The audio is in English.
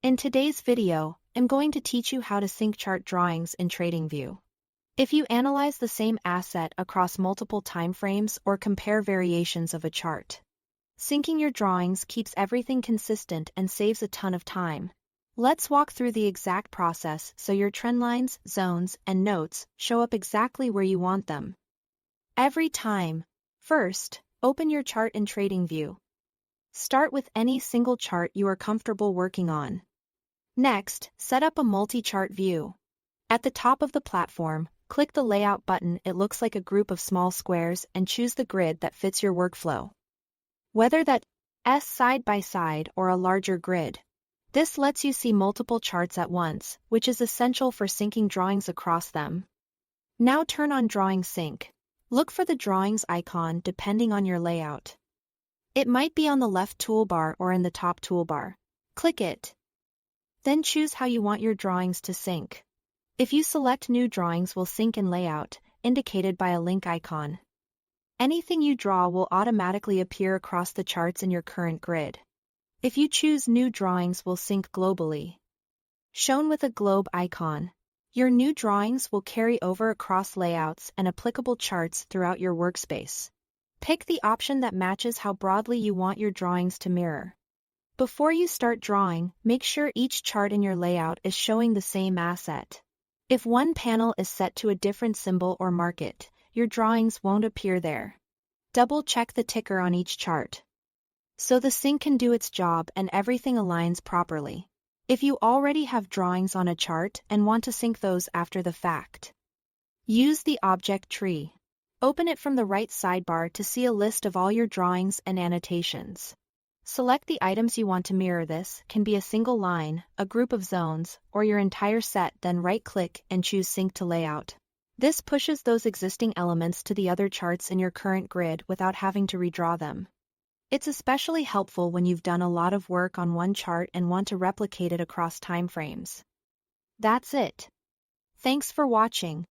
In today's video, I'm going to teach you how to sync chart drawings in Tradingview. If you analyze the same asset across multiple timeframes or compare variations of a chart, syncing your drawings keeps everything consistent and saves a ton of time. Let's walk through the exact process so your trend lines, zones, and notes show up exactly where you want them. Every time. First, open your chart in Tradingview. Start with any single chart you are comfortable working on. Next, set up a multi-chart view. At the top of the platform, click the Layout button. It looks like a group of small squares, and choose the grid that fits your workflow. Whether that's side by side or a larger grid. This lets you see multiple charts at once, which is essential for syncing drawings across them. Now turn on Drawing Sync. Look for the drawings icon depending on your layout. It might be on the left toolbar or in the top toolbar. Click it. Then choose how you want your drawings to sync. If you select New Drawings will sync in Layout, indicated by a link icon. Anything you draw will automatically appear across the charts in your current grid. If you choose New Drawings will sync globally. Shown with a globe icon. Your new drawings will carry over across layouts and applicable charts throughout your workspace. Pick the option that matches how broadly you want your drawings to mirror. Before you start drawing, make sure each chart in your layout is showing the same asset. If one panel is set to a different symbol or market, your drawings won't appear there. Double-check the ticker on each chart, so the sync can do its job and everything aligns properly. If you already have drawings on a chart and want to sync those after the fact, use the object tree. Open it from the right sidebar to see a list of all your drawings and annotations. Select the items you want to mirror. This can be a single line, a group of zones, or your entire set. Then right-click and choose Sync to Layout. This pushes those existing elements to the other charts in your current grid without having to redraw them. It's especially helpful when you've done a lot of work on one chart and want to replicate it across timeframes. That's it. Thanks for watching.